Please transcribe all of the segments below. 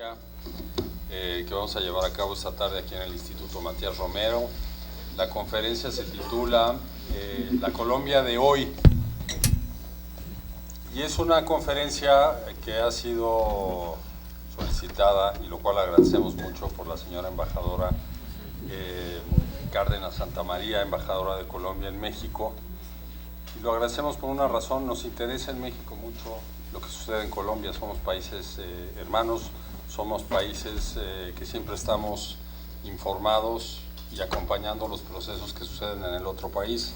conferencia que vamos a llevar a cabo esta tarde aquí en el Instituto Matías Romero. La conferencia se titula La Colombia de hoy, y es una conferencia que ha sido solicitada, y lo cual agradecemos mucho, por la señora embajadora Cárdenas Santamaría, embajadora de Colombia en México. Y lo agradecemos por una razón: nos interesa en México mucho lo que sucede en Colombia. Somos países hermanos, somos países que siempre estamos informados y acompañando los procesos que suceden en el otro país.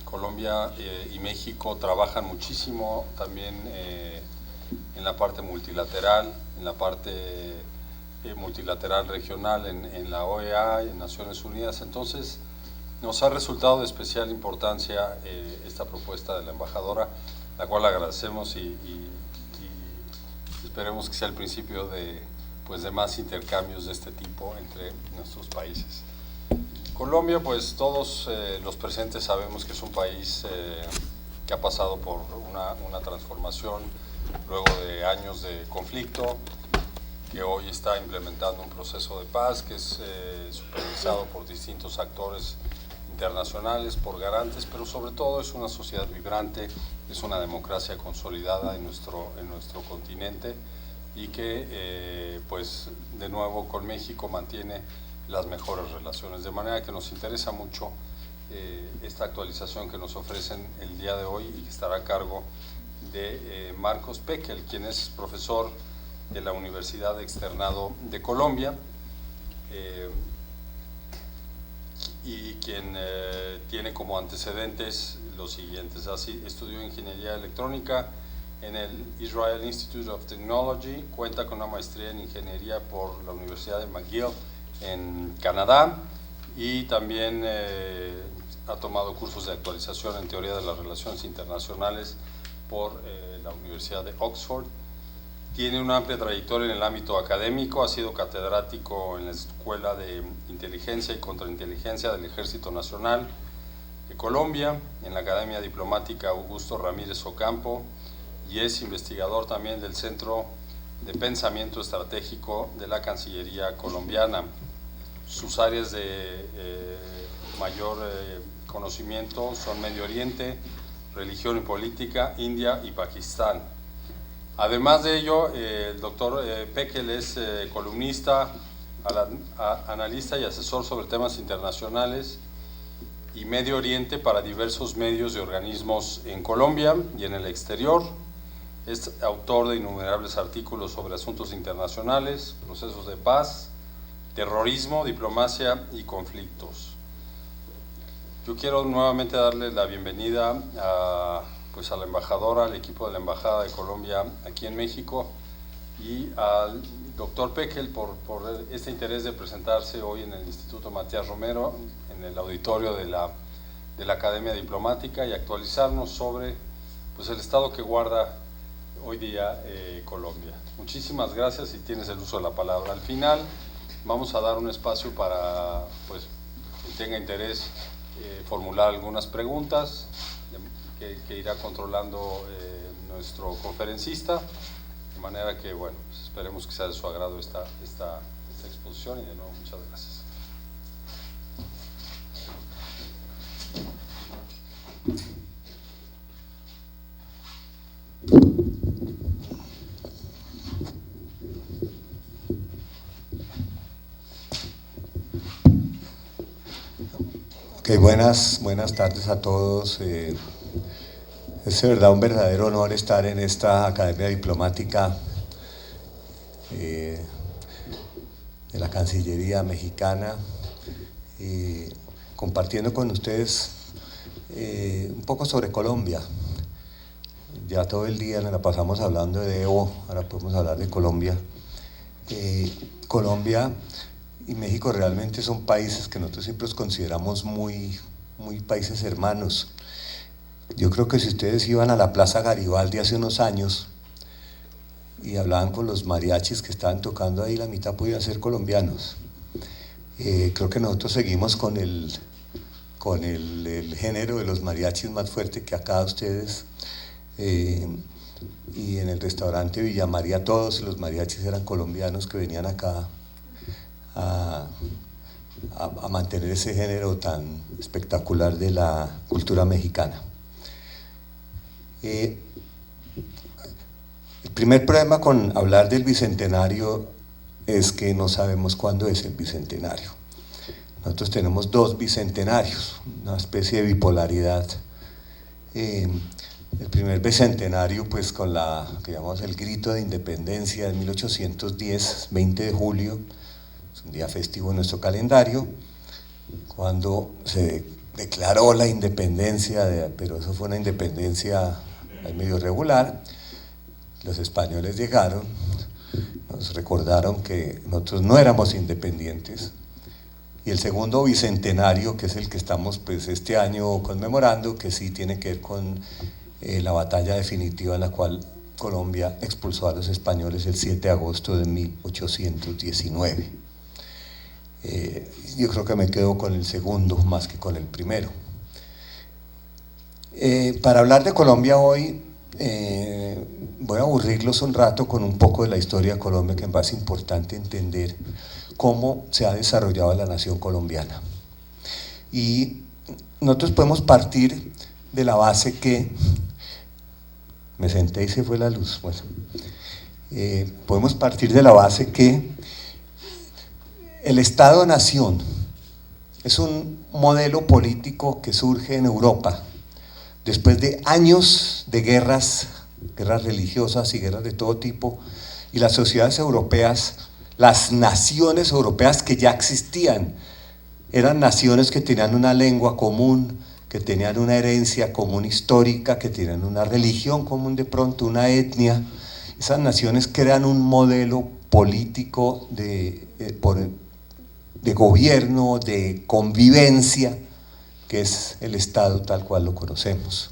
Colombia y México trabajan muchísimo también en la parte multilateral, en la parte multilateral regional, en la OEA, en Naciones Unidas. Entonces, nos ha resultado de especial importancia esta propuesta de la embajadora, la cual agradecemos y esperemos que sea el principio de más intercambios de este tipo entre nuestros países. Colombia, pues todos los presentes sabemos que es un país que ha pasado por una transformación luego de años de conflicto, que hoy está implementando un proceso de paz que es supervisado por distintos actores internacionales, por garantes, pero sobre todo es una sociedad vibrante, es una democracia consolidada en nuestro continente, y que pues de nuevo con México mantiene las mejores relaciones, de manera que nos interesa mucho esta actualización que nos ofrecen el día de hoy, y que estará a cargo de Marcos Pekel, quien es profesor de la Universidad Externado de Colombia, y quien tiene como antecedentes los siguientes. Así, estudió Ingeniería Electrónica en el Israel Institute of Technology, cuenta con una maestría en Ingeniería por la Universidad de McGill en Canadá, y también ha tomado cursos de actualización en Teoría de las Relaciones Internacionales por la Universidad de Oxford. Tiene una amplia trayectoria en el ámbito académico, ha sido catedrático en la Escuela de Inteligencia y Contrainteligencia del Ejército Nacional de Colombia, en la Academia Diplomática Augusto Ramírez Ocampo, y es investigador también del Centro de Pensamiento Estratégico de la Cancillería colombiana. Sus áreas de mayor conocimiento son Medio Oriente, religión y política, India y Pakistán. Además de ello, el doctor Pekel es columnista, analista y asesor sobre temas internacionales y Medio Oriente para diversos medios y organismos en Colombia y en el exterior. Es autor de innumerables artículos sobre asuntos internacionales, procesos de paz, terrorismo, diplomacia y conflictos. Yo quiero nuevamente darle la bienvenida a la embajadora, al equipo de la Embajada de Colombia aquí en México, y al doctor Pekel por este interés de presentarse hoy en el Instituto Matías Romero, en el auditorio de la Academia Diplomática, y actualizarnos sobre el estado que guarda hoy día Colombia. Muchísimas gracias, y tienes el uso de la palabra. Al final vamos a dar un espacio para quien tenga interés formular algunas preguntas que irá controlando nuestro conferencista, de manera que esperemos que sea de su agrado esta exposición, y de nuevo muchas gracias. Buenas tardes a todos. Es de verdad un verdadero honor estar en esta Academia Diplomática de la Cancillería Mexicana, compartiendo con ustedes un poco sobre Colombia. Ya todo el día nos la pasamos hablando de Evo, ahora podemos hablar de Colombia. Colombia y México realmente son países que nosotros siempre los consideramos muy países hermanos. Yo creo que si ustedes iban a la Plaza Garibaldi hace unos años y hablaban con los mariachis que estaban tocando ahí, la mitad podían ser colombianos. Creo que nosotros seguimos con el género de los mariachis más fuerte que acá ustedes. y en el restaurante Villa María todos los mariachis eran colombianos que venían acá a mantener ese género tan espectacular de la cultura mexicana. El primer problema con hablar del Bicentenario es que no sabemos cuándo es el Bicentenario. Nosotros tenemos dos bicentenarios, una especie de bipolaridad. El primer bicentenario, pues con la que llamamos el grito de independencia de 1810, 20 de julio, es un día festivo en nuestro calendario, cuando se declaró la independencia, pero eso fue una independencia medio regular. Los españoles llegaron, nos recordaron que nosotros no éramos independientes. Y el segundo bicentenario, que es el que estamos pues, este año conmemorando, que sí tiene que ver con la batalla definitiva en la cual Colombia expulsó a los españoles el 7 de agosto de 1819. Yo creo que me quedo con el segundo más que con el primero. Para hablar de Colombia hoy, voy a aburrirlos un rato con un poco de la historia de Colombia, que me parece importante entender cómo se ha desarrollado la nación colombiana. Y nosotros podemos partir de la base que… Me senté y se fue la luz. Bueno, podemos partir de la base que el Estado-Nación es un modelo político que surge en Europa después de años de guerras religiosas y guerras de todo tipo, y las sociedades europeas, las naciones europeas que ya existían, eran naciones que tenían una lengua común, que tenían una herencia común histórica, que tenían una religión común de pronto, una etnia. Esas naciones crean un modelo político de gobierno, de convivencia, que es el Estado tal cual lo conocemos.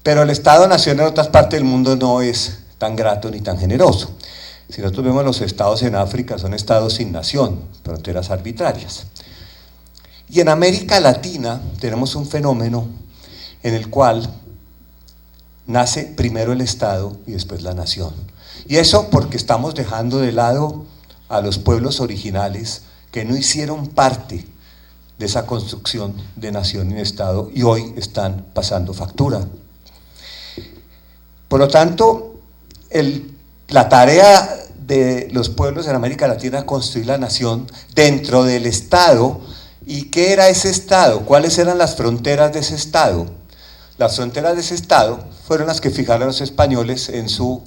Pero el Estado-Nación en otras partes del mundo no es tan grato ni tan generoso. Si nosotros vemos los estados en África, son estados sin nación, fronteras arbitrarias. Y en América Latina tenemos un fenómeno en el cual nace primero el Estado y después la nación. Y eso porque estamos dejando de lado a los pueblos originales que no hicieron parte de esa construcción de nación y de Estado y hoy están pasando factura. Por lo tanto, la tarea de los pueblos en América Latina es construir la nación dentro del Estado. ¿Y qué era ese Estado? ¿Cuáles eran las fronteras de ese Estado? Las fronteras de ese Estado fueron las que fijaron los españoles en su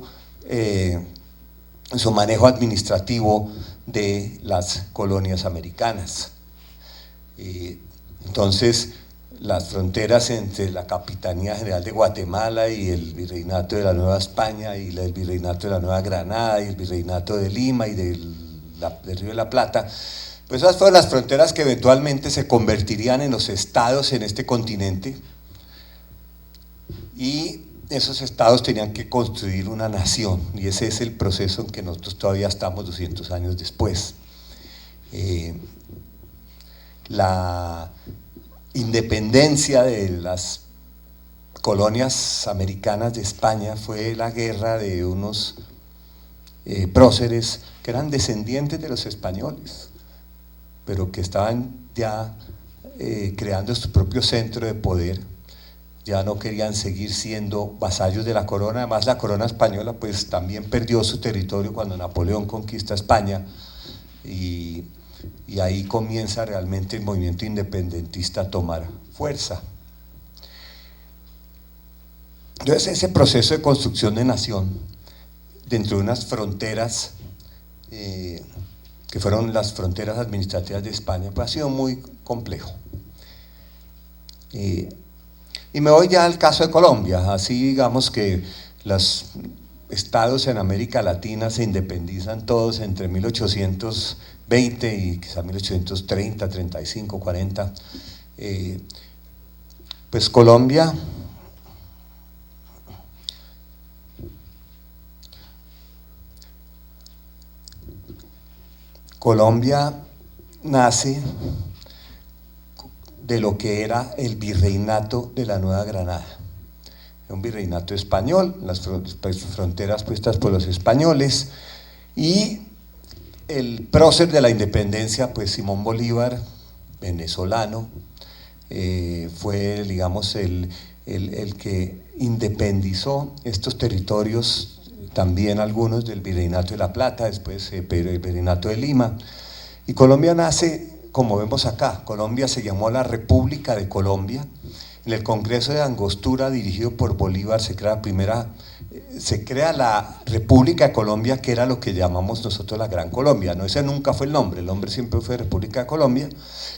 manejo administrativo de las colonias americanas. Entonces, las fronteras entre la Capitanía General de Guatemala y el Virreinato de la Nueva España y el Virreinato de la Nueva Granada y el Virreinato de Lima y del Río de la Plata, pues esas fueron las fronteras que eventualmente se convertirían en los estados en este continente, y esos estados tenían que construir una nación, y ese es el proceso en que nosotros todavía estamos 200 años después. La independencia de las colonias americanas de España fue la guerra de unos próceres que eran descendientes de los españoles, pero que estaban ya creando su propio centro de poder, ya no querían seguir siendo vasallos de la corona. Además, la corona española pues también perdió su territorio cuando Napoleón conquista España, y ahí comienza realmente el movimiento independentista a tomar fuerza. Entonces, ese proceso de construcción de nación dentro de unas fronteras que fueron las fronteras administrativas de España, pues ha sido muy complejo. Y me voy ya al caso de Colombia. Así digamos que los estados en América Latina se independizan todos entre 1820 y quizá 1830, 35, 40. Pues Colombia nace de lo que era el virreinato de la Nueva Granada, un virreinato español, las fronteras puestas por los españoles, y el prócer de la independencia, pues Simón Bolívar, venezolano, fue, digamos, el que independizó estos territorios, también algunos del Virreinato de La Plata, después el Virreinato de Lima. Y Colombia nace, como vemos acá, Colombia se llamó la República de Colombia. En el Congreso de Angostura, dirigido por Bolívar, se crea la República de Colombia, que era lo que llamamos nosotros la Gran Colombia. No, ese nunca fue el nombre siempre fue República de Colombia,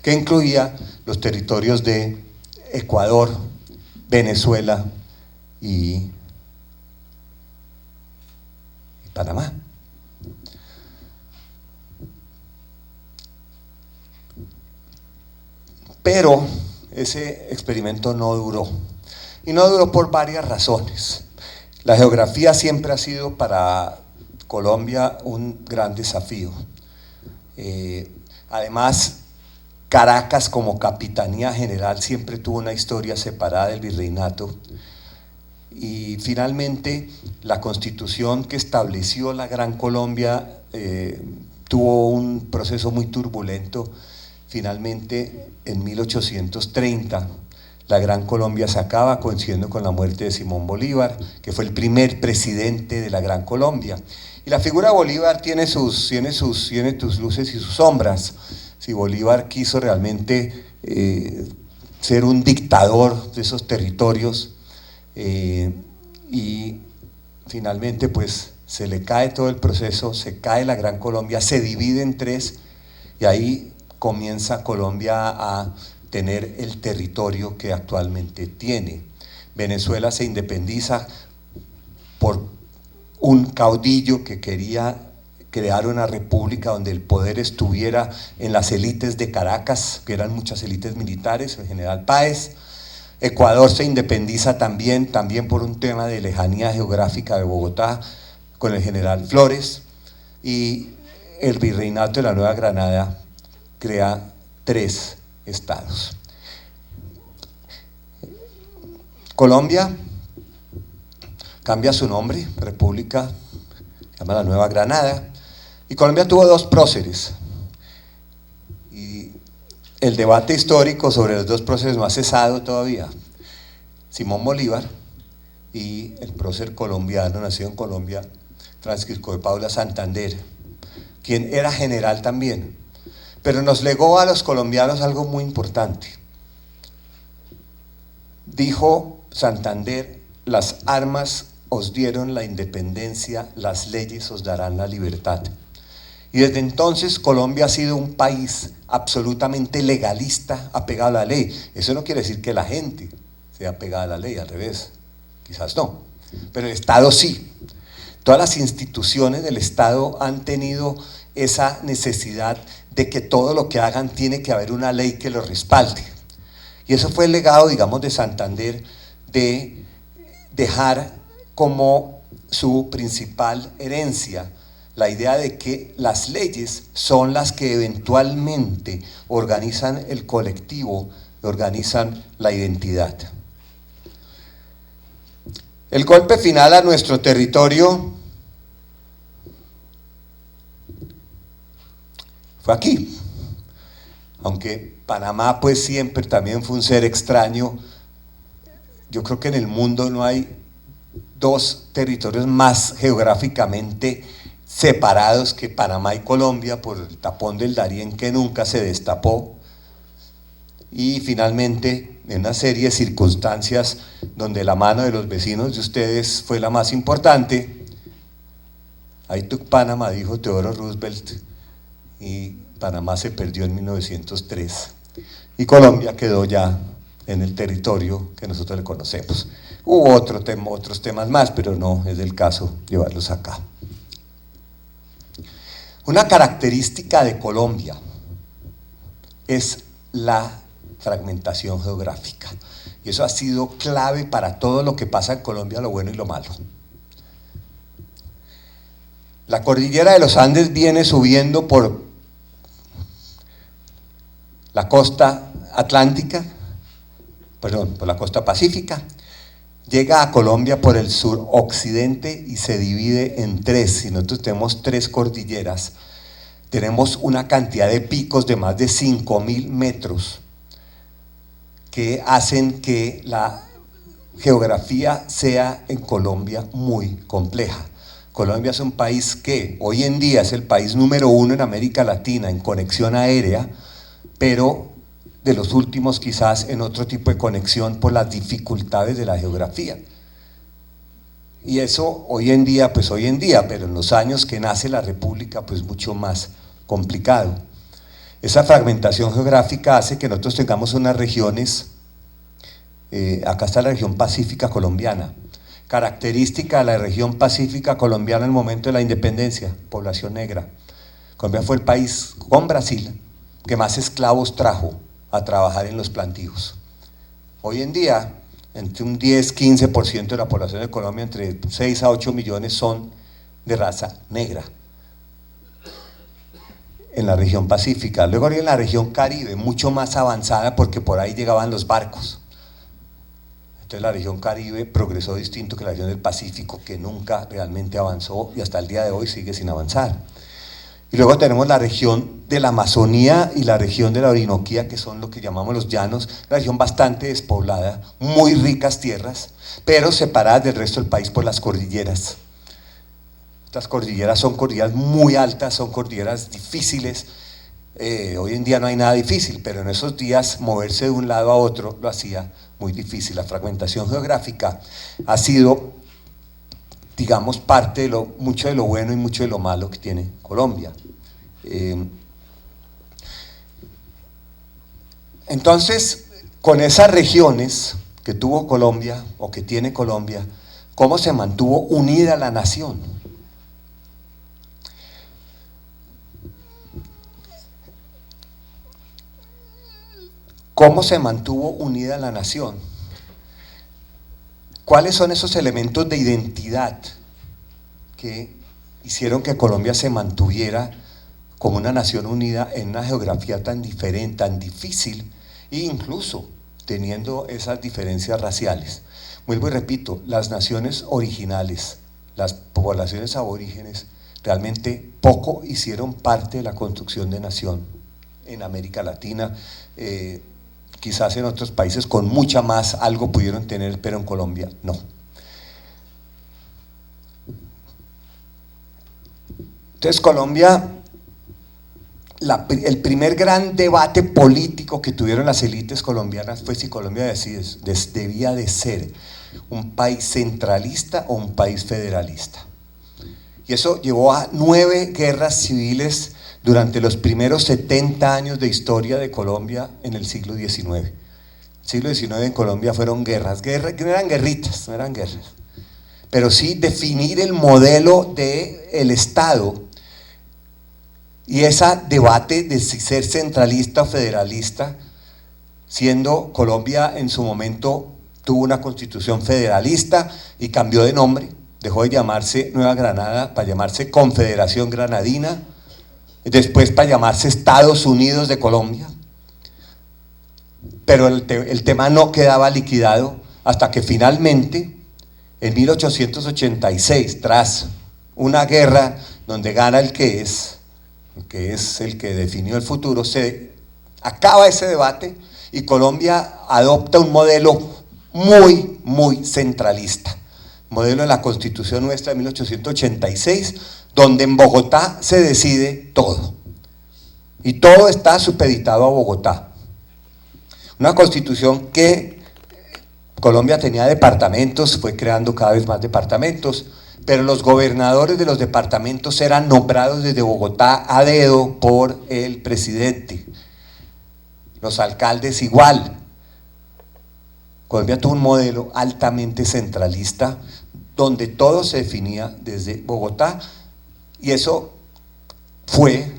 que incluía los territorios de Ecuador, Venezuela y Panamá. Pero ese experimento no duró, y no duró por varias razones. La geografía siempre ha sido para Colombia un gran desafío. Además, Caracas como capitanía general siempre tuvo una historia separada del virreinato, y finalmente la constitución que estableció la Gran Colombia tuvo un proceso muy turbulento. Finalmente, en 1830, la Gran Colombia se acaba coincidiendo con la muerte de Simón Bolívar, que fue el primer presidente de la Gran Colombia. Y la figura de Bolívar tiene sus luces y sus sombras. Si Bolívar quiso realmente ser un dictador de esos territorios, y finalmente pues se le cae todo el proceso, se cae la Gran Colombia, se divide en tres, y ahí comienza Colombia a tener el territorio que actualmente tiene. Venezuela se independiza por un caudillo que quería crear una república donde el poder estuviera en las élites de Caracas, que eran muchas élites militares, el general Páez. Ecuador se independiza también por un tema de lejanía geográfica de Bogotá, con el general Flores, y el virreinato de la Nueva Granada crea 3 estados. Colombia cambia su nombre, República, se llama la Nueva Granada, y Colombia tuvo 2 próceres, y el debate histórico sobre los 2 próceres no ha cesado todavía: Simón Bolívar y el prócer colombiano, nacido en Colombia, Francisco de Paula Santander, quien era general también, pero nos legó a los colombianos algo muy importante. Dijo Santander: las armas os dieron la independencia, las leyes os darán la libertad. Y desde entonces Colombia ha sido un país absolutamente legalista, apegado a la ley. Eso no quiere decir que la gente sea apegada a la ley, al revés, quizás no, pero el Estado sí. Todas las instituciones del Estado han tenido esa necesidad de que todo lo que hagan tiene que haber una ley que lo respalde. Y eso fue el legado, digamos, de Santander, de dejar como su principal herencia la idea de que las leyes son las que eventualmente organizan el colectivo, organizan la identidad. El golpe final a nuestro territorio fue aquí, aunque Panamá pues siempre también fue un ser extraño. Yo creo que en el mundo no hay 2 territorios más geográficamente separados que Panamá y Colombia, por el tapón del Darién que nunca se destapó, y finalmente en una serie de circunstancias donde la mano de los vecinos de ustedes fue la más importante. Ahí took Panamá, dijo Theodore Roosevelt, y Panamá se perdió en 1903 y Colombia quedó ya en el territorio que nosotros le conocemos. Hubo otros temas más, pero no es del caso llevarlos acá. Una característica de Colombia es la fragmentación geográfica, y eso ha sido clave para todo lo que pasa en Colombia, lo bueno y lo malo. La cordillera de los Andes viene subiendo por la costa atlántica, por la costa pacífica. llega a Colombia por el suroccidente y se divide en tres. Si nosotros tenemos tres cordilleras, tenemos una cantidad de picos de más de 5.000 metros que hacen que la geografía sea en Colombia muy compleja. Colombia es un país que hoy en día es el país número 1 en América Latina en conexión aérea, pero de los últimos quizás en otro tipo de conexión por las dificultades de la geografía. Y eso hoy en día, pero en los años que nace la República, pues mucho más complicado. Esa fragmentación geográfica hace que nosotros tengamos unas regiones, acá está la región pacífica colombiana, característica de la región pacífica colombiana en el momento de la independencia, población negra. Colombia fue el país, con Brasil, que más esclavos trajo a trabajar en los plantíos. Hoy en día, entre un 10-15% de la población de Colombia, entre 6 a 8 millones son de raza negra en la región pacífica. Luego en la región Caribe, mucho más avanzada porque por ahí llegaban los barcos. Entonces la región Caribe progresó distinto que la región del Pacífico, que nunca realmente avanzó y hasta el día de hoy sigue sin avanzar. Y luego tenemos la región de la Amazonía y la región de la Orinoquía, que son lo que llamamos los llanos, una región bastante despoblada, muy ricas tierras, pero separadas del resto del país por las cordilleras. Estas cordilleras son cordilleras muy altas, son cordilleras difíciles. Hoy en día no hay nada difícil, pero en esos días moverse de un lado a otro lo hacía muy difícil. La fragmentación geográfica ha sido, digamos, parte de mucho de lo bueno y mucho de lo malo que tiene Colombia. Entonces, con esas regiones que tuvo Colombia o que tiene Colombia, ¿cómo se mantuvo unida la nación? ¿Cómo se mantuvo unida la nación? ¿Cuáles son esos elementos de identidad que hicieron que Colombia se mantuviera como una nación unida en una geografía tan diferente, tan difícil, e incluso teniendo esas diferencias raciales? Vuelvo y repito, las naciones originales, las poblaciones aborígenes, realmente poco hicieron parte de la construcción de nación en América Latina. Quizás en otros países con mucha más algo pudieron tener, pero en Colombia no. Entonces Colombia, el primer gran debate político que tuvieron las élites colombianas fue si Colombia debía de ser un país centralista o un país federalista. Y eso llevó a 9 guerras civiles durante los primeros 70 años de historia de Colombia en el siglo XIX. El siglo XIX en Colombia fueron guerras, que no eran guerritas, no eran guerras, pero sí definir el modelo del Estado y ese debate de si ser centralista o federalista, siendo Colombia en su momento tuvo una constitución federalista y cambió de nombre, dejó de llamarse Nueva Granada para llamarse Confederación Granadina, después para llamarse Estados Unidos de Colombia, pero el tema no quedaba liquidado hasta que finalmente en 1886, tras una guerra donde gana el que es el que definió el futuro, se acaba ese debate y Colombia adopta un modelo muy, muy centralista, modelo de la Constitución nuestra de 1886, donde en Bogotá se decide todo y todo está supeditado a Bogotá. Una constitución que Colombia tenía departamentos, fue creando cada vez más departamentos, pero los gobernadores de los departamentos eran nombrados desde Bogotá a dedo por el presidente, los alcaldes igual. Colombia tuvo un modelo altamente centralista donde todo se definía desde Bogotá. Y eso fue,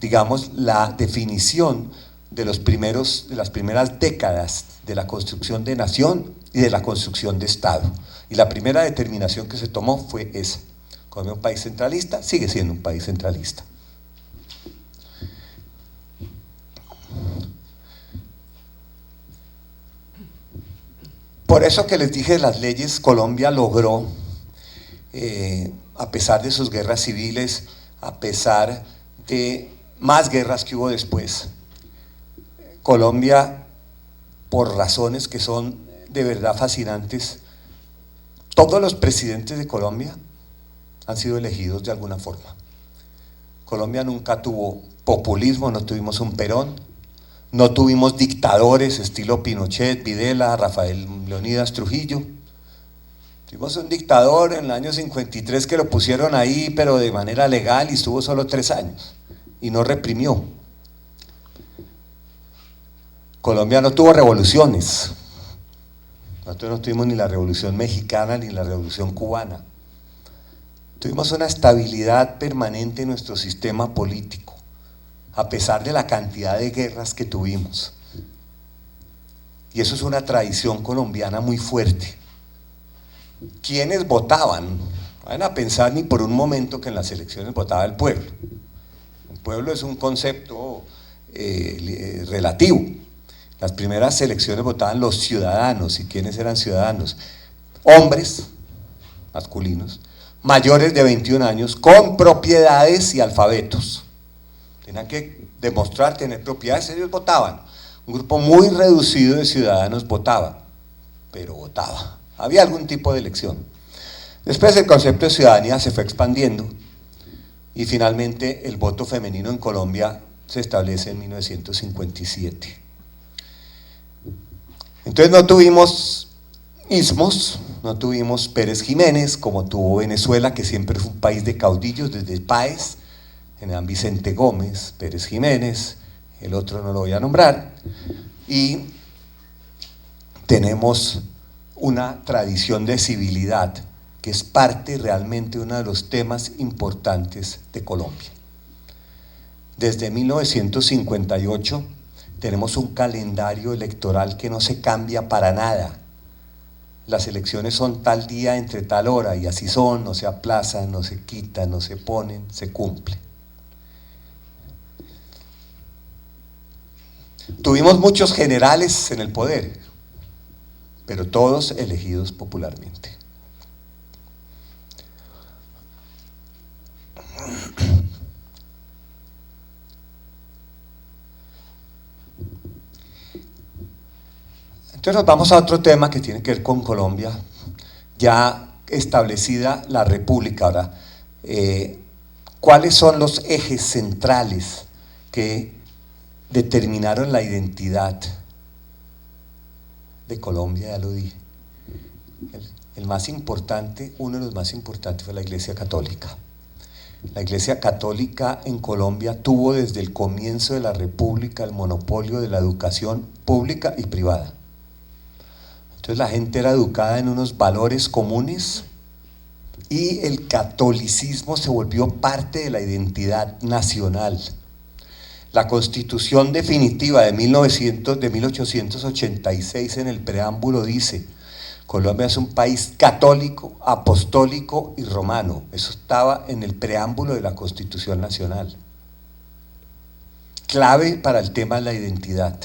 digamos, la definición de las primeras décadas de la construcción de nación y de la construcción de Estado. Y la primera determinación que se tomó fue esa. Colombia, un país centralista, sigue siendo un país centralista. Por eso que les dije de las leyes, Colombia logró, a pesar de sus guerras civiles, a pesar de más guerras que hubo después, Colombia, por razones que son de verdad fascinantes, todos los presidentes de Colombia han sido elegidos de alguna forma. Colombia nunca tuvo populismo, no tuvimos un Perón, no tuvimos dictadores estilo Pinochet, Videla, Rafael Leonidas Trujillo. Tuvimos un dictador en el año 53 que lo pusieron ahí, pero de manera legal, y estuvo solo 3 años y no reprimió. Colombia no tuvo revoluciones. Nosotros no tuvimos ni la revolución mexicana ni la revolución cubana. Tuvimos una estabilidad permanente en nuestro sistema político, a pesar de la cantidad de guerras que tuvimos. Y eso es una tradición colombiana muy fuerte. ¿Quiénes votaban? No vayan a pensar ni por un momento que en las elecciones votaba el pueblo. El pueblo es un concepto relativo. Las primeras elecciones votaban los ciudadanos. ¿Y quiénes eran ciudadanos? Hombres, masculinos, mayores de 21 años, con propiedades y alfabetos. Tenían que demostrar tener propiedades, ellos votaban. Un grupo muy reducido de ciudadanos votaba, pero votaba. Había algún tipo de elección. Después el concepto de ciudadanía se fue expandiendo y finalmente el voto femenino en Colombia se establece en 1957. Entonces no tuvimos ismos, no tuvimos Pérez Jiménez como tuvo Venezuela, que siempre fue un país de caudillos desde Páez, general Vicente Gómez, Pérez Jiménez, el otro no lo voy a nombrar, y tenemos una tradición de civilidad que es parte realmente de uno de los temas importantes de Colombia. Desde 1958 tenemos un calendario electoral que no se cambia para nada. Las elecciones son tal día entre tal hora y así son, no se aplazan, no se quitan, no se ponen, se cumplen. Tuvimos muchos generales en el poder, pero todos elegidos popularmente. Entonces nos vamos a otro tema que tiene que ver con Colombia, ya establecida la República. Ahora, ¿cuáles son los ejes centrales que determinaron la identidad de Colombia? Ya lo dije. El más importante, uno de los más importantes fue la Iglesia Católica. La Iglesia Católica en Colombia tuvo desde el comienzo de la República el monopolio de la educación pública y privada. Entonces la gente era educada en unos valores comunes y el catolicismo se volvió parte de la identidad nacional. La Constitución definitiva de 1886 en el preámbulo dice: Colombia es un país católico, apostólico y romano. Eso estaba en el preámbulo de la Constitución Nacional. Clave para el tema de la identidad.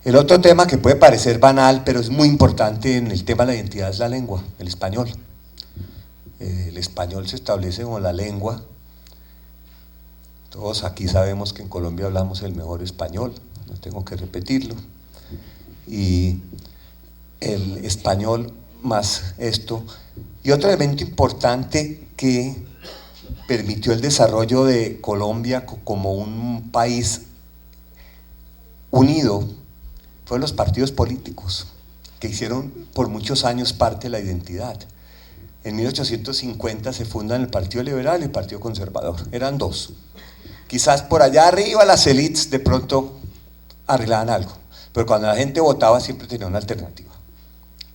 El otro tema que puede parecer banal, pero es muy importante en el tema de la identidad, es la lengua, el español. El español se establece como la lengua. Todos aquí sabemos que en Colombia hablamos el mejor español, no tengo que repetirlo. Y el español más esto. Y otro elemento importante que permitió el desarrollo de Colombia como un país unido fueron los partidos políticos, que hicieron por muchos años parte de la identidad. En 1850 se fundan el Partido Liberal y el Partido Conservador, eran dos. Quizás por allá arriba las élites de pronto arreglaban algo, pero cuando la gente votaba siempre tenía una alternativa.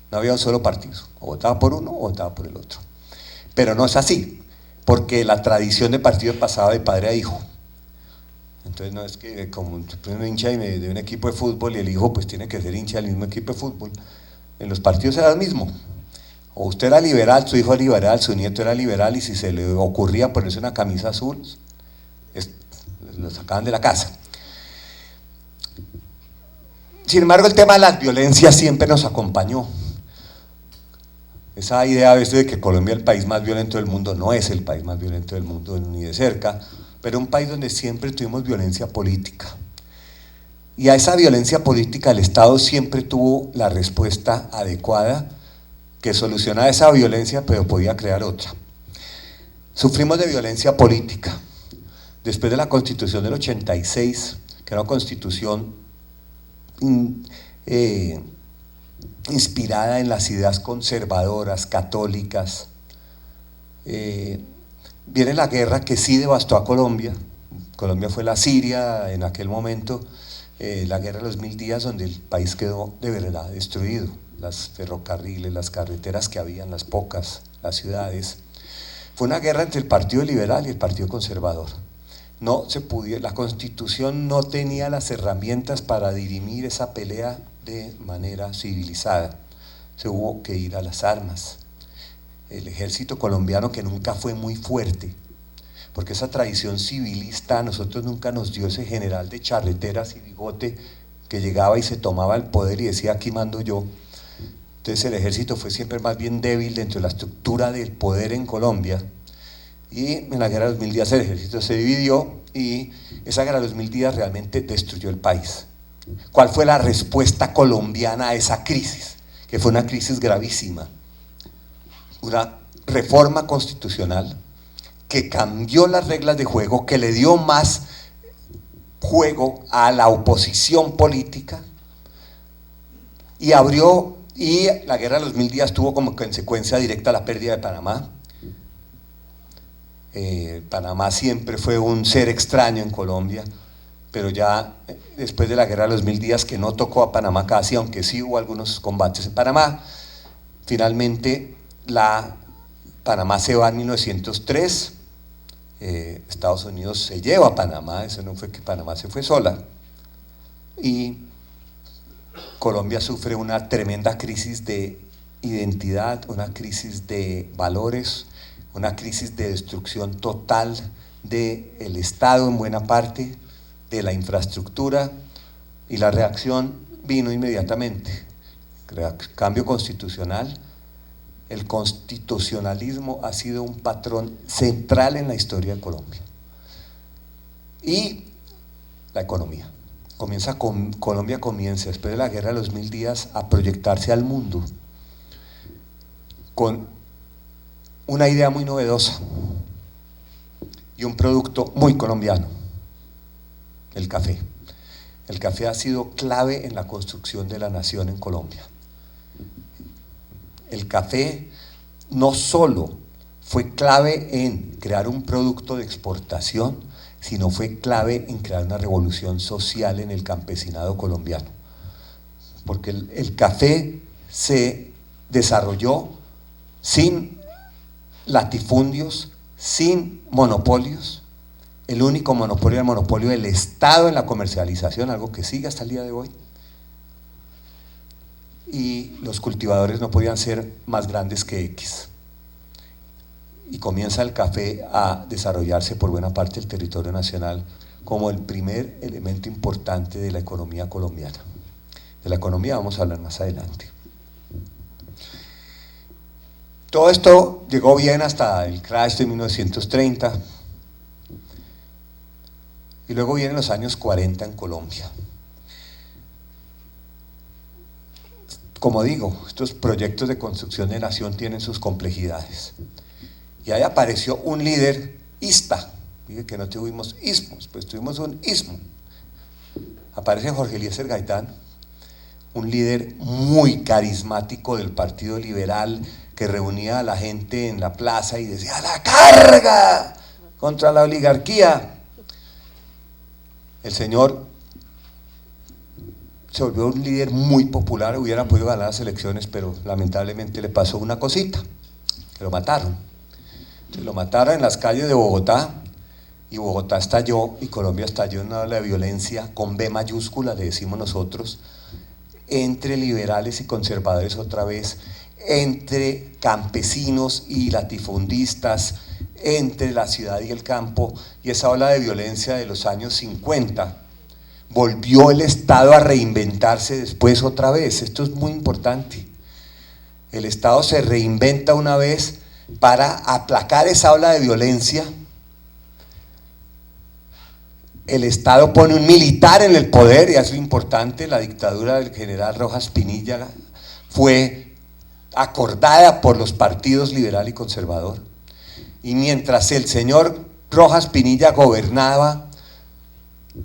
No había un solo partido, o votaba por uno o votaba por el otro. Pero no es así, porque la tradición de partido pasaba de padre a hijo. Entonces no es que como un hincha de un equipo de fútbol y el hijo pues tiene que ser hincha del mismo equipo de fútbol. En los partidos era lo mismo. O usted era liberal, su hijo era liberal, su nieto era liberal, y si se le ocurría ponerse una camisa azul, lo sacaban de la casa. Sin embargo, el tema de las violencias siempre nos acompañó. Esa idea a veces de que Colombia es el país más violento del mundo, no es el país más violento del mundo ni de cerca, pero un país donde siempre tuvimos violencia política. Y a esa violencia política el Estado siempre tuvo la respuesta adecuada que solucionaba esa violencia, pero podía crear otra. Sufrimos de violencia política. Después de la Constitución del 86, que era una constitución inspirada en las ideas conservadoras, católicas, viene la guerra que sí devastó a Colombia. Colombia fue la Siria en aquel momento, la guerra de los 1000 días, donde el país quedó de verdad destruido. Las ferrocarriles, las carreteras que habían, las pocas, las ciudades. Fue una guerra entre el Partido Liberal y el Partido Conservador. No se pudo, la Constitución no tenía las herramientas para dirimir esa pelea de manera civilizada. Se hubo que ir a las armas. El ejército colombiano, que nunca fue muy fuerte, porque esa tradición civilista a nosotros nunca nos dio ese general de charreteras y bigote que llegaba y se tomaba el poder y decía: aquí mando yo. Entonces el ejército fue siempre más bien débil dentro de la estructura del poder en Colombia, y en la guerra de los 1000 días el ejército se dividió y esa guerra de los 1000 días realmente destruyó el país. ¿Cuál fue la respuesta colombiana a esa crisis? Que fue una crisis gravísima. Una reforma constitucional que cambió las reglas de juego, que le dio más juego a la oposición política y abrió. Y la guerra de los 1000 días tuvo como consecuencia directa la pérdida de Panamá. Panamá siempre fue un ser extraño en Colombia, pero ya después de la guerra de los 1000 días, que no tocó a Panamá casi, aunque sí hubo algunos combates en Panamá, finalmente Panamá se va en 1903, Estados Unidos se lleva a Panamá, eso no fue que Panamá se fue sola, y Colombia sufre una tremenda crisis de identidad, una crisis de valores, una crisis de destrucción total del Estado en buena parte, de la infraestructura, y la reacción vino inmediatamente. Cambio constitucional. El constitucionalismo ha sido un patrón central en la historia de Colombia. Y la economía. Colombia comienza, después de la guerra de los 1000 días, a proyectarse al mundo con una idea muy novedosa y un producto muy colombiano: el café. El café ha sido clave en la construcción de la nación en Colombia. El café no solo fue clave en crear un producto de exportación, sino fue clave en crear una revolución social en el campesinado colombiano. Porque el café se desarrolló sin latifundios, sin monopolios. El único monopolio era el monopolio del Estado en la comercialización, algo que sigue hasta el día de hoy. Y los cultivadores no podían ser más grandes que X. Y comienza el café a desarrollarse por buena parte del territorio nacional como el primer elemento importante de la economía colombiana. De la economía vamos a hablar más adelante. Todo esto llegó bien hasta el crash de 1930, y luego vienen los años 40 en Colombia. Como digo, estos proyectos de construcción de nación tienen sus complejidades. Y ahí apareció un líder ista. Dije que no tuvimos ismos, pues tuvimos un ismo. Aparece Jorge Eliezer Gaitán, un líder muy carismático del Partido Liberal, que reunía a la gente en la plaza y decía: ¡a la carga contra la oligarquía! El señor se volvió un líder muy popular, hubiera podido ganar las elecciones, pero lamentablemente le pasó una cosita, que lo mataron. Lo mataron en las calles de Bogotá, y Bogotá estalló, y Colombia estalló en una ola de violencia con B mayúscula, le decimos nosotros, entre liberales y conservadores otra vez, entre campesinos y latifundistas, entre la ciudad y el campo, y esa ola de violencia de los años 50 volvió el Estado a reinventarse después otra vez. Esto es muy importante. El Estado se reinventa una vez para aplacar esa ola de violencia. El Estado pone un militar en el poder, y es lo importante. La dictadura del general Rojas Pinilla fue acordada por los partidos liberal y conservador. Y mientras el señor Rojas Pinilla gobernaba,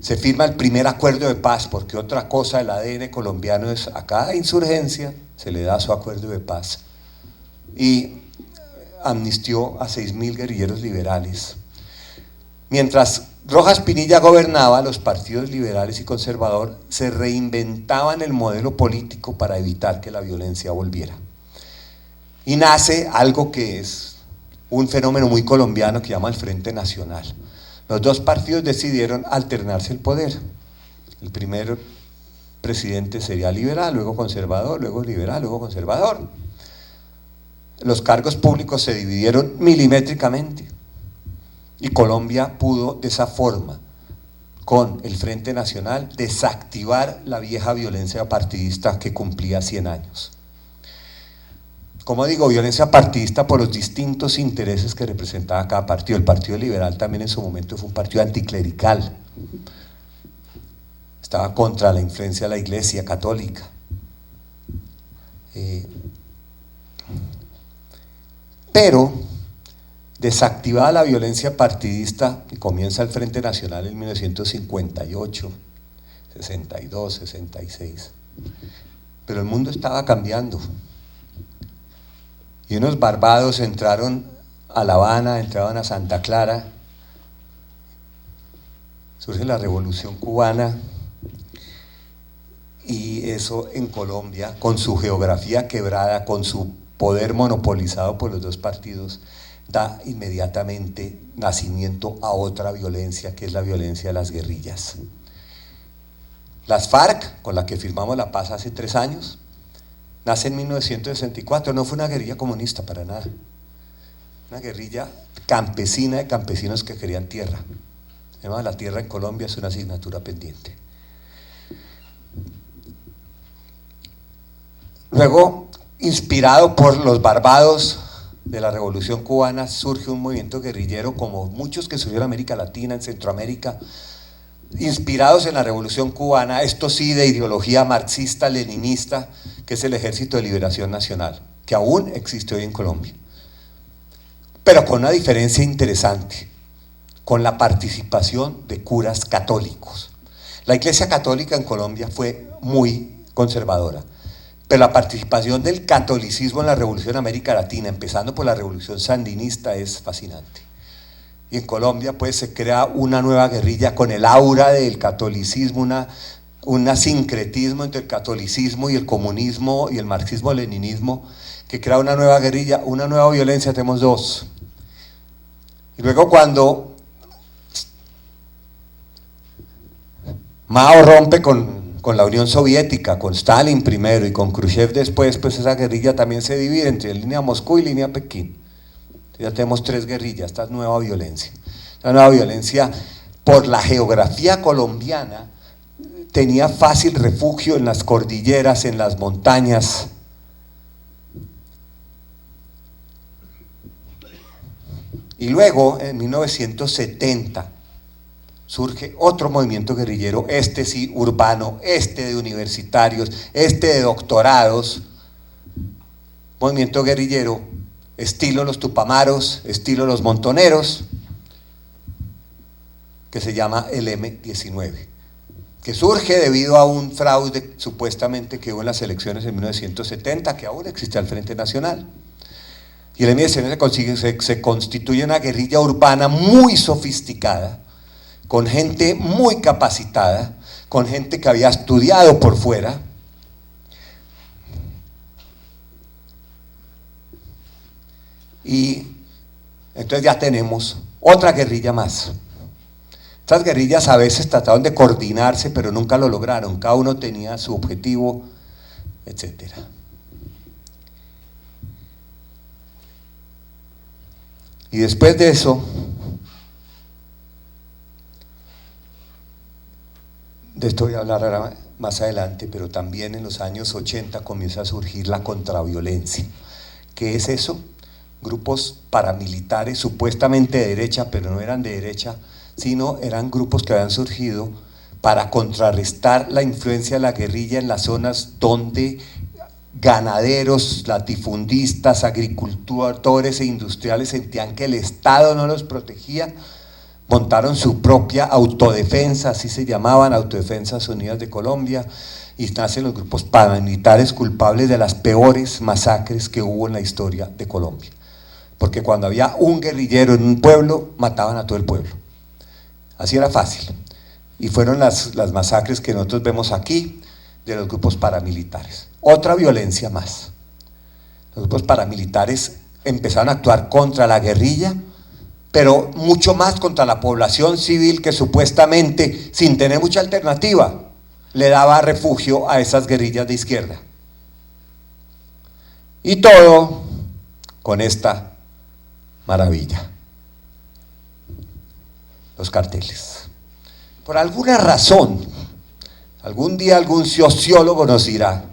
se firma el primer acuerdo de paz, porque otra cosa del ADN colombiano es a cada insurgencia se le da su acuerdo de paz. Y amnistió a 6.000 guerrilleros liberales. Mientras Rojas Pinilla gobernaba, los partidos liberales y conservador se reinventaban el modelo político para evitar que la violencia volviera. Y nace algo que es un fenómeno muy colombiano que llama el Frente Nacional. Los dos partidos decidieron alternarse el poder. El primer presidente sería liberal, luego conservador, luego liberal, luego conservador. Los cargos públicos se dividieron milimétricamente. Y Colombia pudo de esa forma, con el Frente Nacional, desactivar la vieja violencia partidista que cumplía 100 años. Como digo, violencia partidista por los distintos intereses que representaba cada partido. El Partido Liberal también en su momento fue un partido anticlerical. Estaba contra la influencia de la Iglesia Católica. Pero desactivada la violencia partidista, y comienza el Frente Nacional en 1958, 62, 66. Pero el mundo estaba cambiando. Y unos barbados entraron a La Habana, entraban a Santa Clara, surge la Revolución Cubana, y eso en Colombia, con su geografía quebrada, con su poder monopolizado por los dos partidos, da inmediatamente nacimiento a otra violencia, que es la violencia de las guerrillas. Las FARC, con la que firmamos la paz hace 3 años, nace en 1964, no fue una guerrilla comunista para nada, una guerrilla campesina de campesinos que querían tierra. Además, la tierra en Colombia es una asignatura pendiente. Luego, inspirado por los barbados de la Revolución Cubana, surge un movimiento guerrillero, como muchos que surgieron en América Latina, en Centroamérica, inspirados en la Revolución Cubana, esto sí de ideología marxista-leninista, que es el Ejército de Liberación Nacional, que aún existe hoy en Colombia, pero con una diferencia interesante, con la participación de curas católicos. La Iglesia Católica en Colombia fue muy conservadora, pero la participación del catolicismo en la Revolución en América Latina, empezando por la Revolución Sandinista, es fascinante. Y en Colombia pues se crea una nueva guerrilla con el aura del catolicismo, un sincretismo entre el catolicismo y el comunismo y el marxismo-leninismo, que crea una nueva guerrilla, una nueva violencia. Tenemos dos. Y luego, cuando Mao rompe con la Unión Soviética, con Stalin primero y con Khrushchev después, pues esa guerrilla también se divide entre línea Moscú y línea Pekín. Ya tenemos 3 guerrillas, esta nueva violencia. La nueva violencia, por la geografía colombiana, tenía fácil refugio en las cordilleras, en las montañas. Y luego, en 1970, surge otro movimiento guerrillero, este sí urbano, este de universitarios, este de doctorados, movimiento guerrillero, estilo los Tupamaros, estilo los Montoneros, que se llama el M-19, que surge debido a un fraude supuestamente que hubo en las elecciones en 1970, que aún existe al Frente Nacional. Y el M-19 se constituye una guerrilla urbana muy sofisticada, con gente muy capacitada, con gente que había estudiado por fuera. Y entonces ya tenemos otra guerrilla más. Estas guerrillas a veces trataron de coordinarse, pero nunca lo lograron. Cada uno tenía su objetivo, etc. Y después de eso, de esto voy a hablar ahora más adelante, pero también en los años 80 comienza a surgir la contraviolencia. ¿Qué es eso? Grupos paramilitares supuestamente de derecha, pero no eran de derecha, sino eran grupos que habían surgido para contrarrestar la influencia de la guerrilla en las zonas donde ganaderos, latifundistas, agricultores e industriales sentían que el Estado no los protegía. Montaron su propia autodefensa, así se llamaban, Autodefensas Unidas de Colombia, y nacen los grupos paramilitares culpables de las peores masacres que hubo en la historia de Colombia. Porque cuando había un guerrillero en un pueblo, mataban a todo el pueblo. Así era fácil. Y fueron las masacres que nosotros vemos aquí de los grupos paramilitares. Otra violencia más. Los grupos paramilitares empezaron a actuar contra la guerrilla, pero mucho más contra la población civil que supuestamente, sin tener mucha alternativa, le daba refugio a esas guerrillas de izquierda. Y todo con esta maravilla: los carteles. Por alguna razón, algún día algún sociólogo nos dirá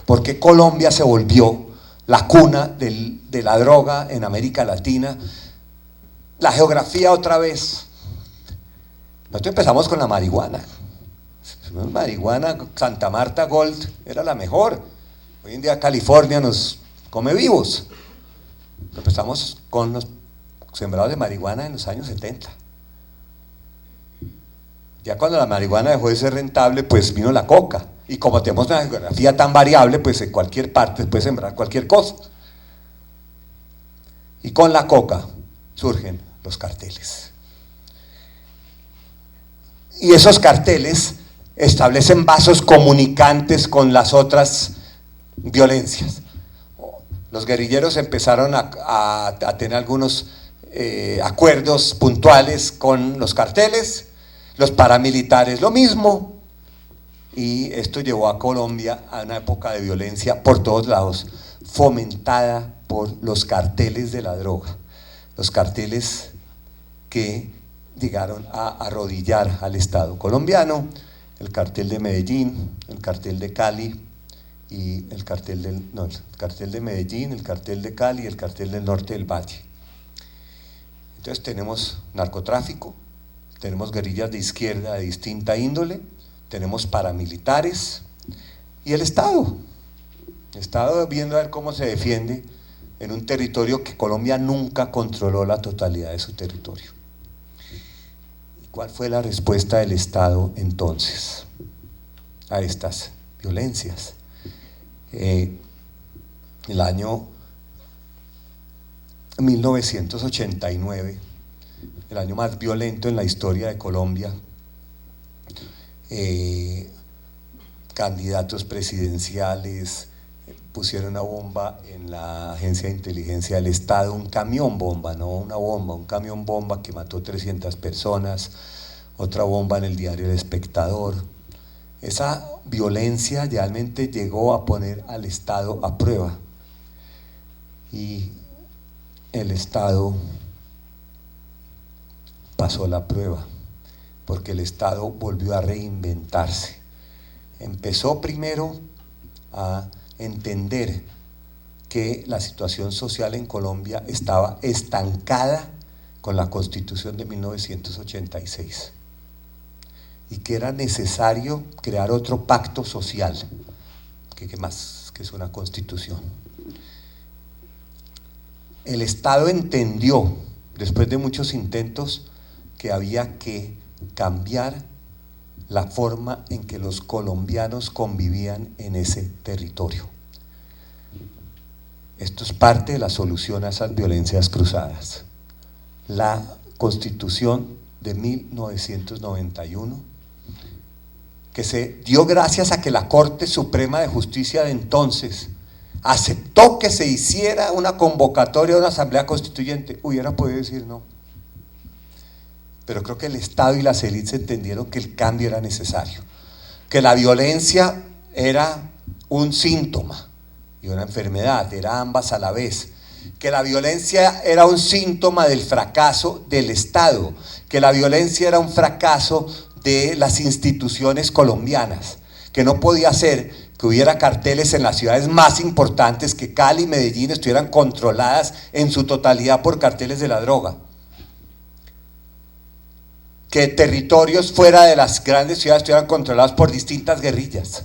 por qué Colombia se volvió la cuna de la droga en América Latina. La geografía otra vez. Nosotros empezamos con la marihuana. Marihuana, Santa Marta Gold era la mejor. Hoy en día California nos come vivos. Empezamos con los sembrados de marihuana en los años 70. Ya cuando la marihuana dejó de ser rentable, pues vino la coca. Y como tenemos una geografía tan variable, pues en cualquier parte se puede sembrar cualquier cosa. Y con la coca surgen los carteles. Y esos carteles establecen vasos comunicantes con las otras violencias. Los guerrilleros empezaron a tener algunos acuerdos puntuales con los carteles, los paramilitares lo mismo, y esto llevó a Colombia a una época de violencia por todos lados, fomentada por los carteles de la droga. Los carteles que llegaron a arrodillar al Estado colombiano, el cartel de Medellín, el cartel de Cali y el cartel de Medellín, el cartel de Cali y el cartel del norte del Valle. Entonces tenemos narcotráfico, tenemos guerrillas de izquierda de distinta índole, tenemos paramilitares y el Estado viendo a ver cómo se defiende en un territorio que Colombia nunca controló la totalidad de su territorio. ¿Y cuál fue la respuesta del Estado entonces a estas violencias? El año 1989, el año más violento en la historia de Colombia, candidatos presidenciales pusieron una bomba en la Agencia de Inteligencia del Estado, un camión bomba, no una bomba, un camión bomba que mató 300 personas, otra bomba en el diario El Espectador. Esa violencia realmente llegó a poner al Estado a prueba, y el Estado pasó la prueba, porque el Estado volvió a reinventarse. Empezó primero a entender que la situación social en Colombia estaba estancada con la Constitución de 1986 y que era necesario crear otro pacto social, que más que es una Constitución. El Estado entendió, después de muchos intentos, que había que cambiar la forma en que los colombianos convivían en ese territorio. Esto es parte de la solución a esas violencias cruzadas. La Constitución de 1991, que se dio gracias a que la Corte Suprema de Justicia de entonces aceptó que se hiciera una convocatoria de una asamblea constituyente. Hubiera podido decir no, pero creo que el Estado y las élites entendieron que el cambio era necesario, que la violencia era un síntoma y una enfermedad, era ambas a la vez, que la violencia era un síntoma del fracaso del Estado, que la violencia era un fracaso de las instituciones colombianas, que no podía ser que hubiera carteles en las ciudades más importantes, que Cali y Medellín estuvieran controladas en su totalidad por carteles de la droga, que territorios fuera de las grandes ciudades estuvieran controlados por distintas guerrillas.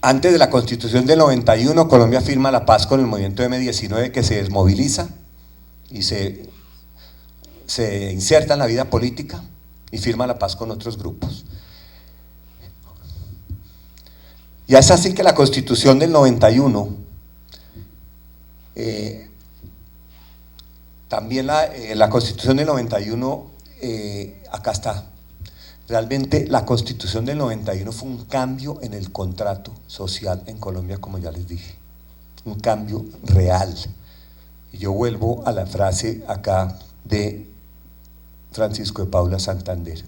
Antes de la Constitución del 91, Colombia firma la paz con el movimiento M-19, que se desmoviliza y se inserta en la vida política y firma la paz con otros grupos. Y es así que la Constitución del 91, también la Constitución del 91, acá está. Realmente la Constitución del 91 fue un cambio en el contrato social en Colombia, como ya les dije, un cambio real. Y yo vuelvo a la frase acá de Francisco de Paula Santander.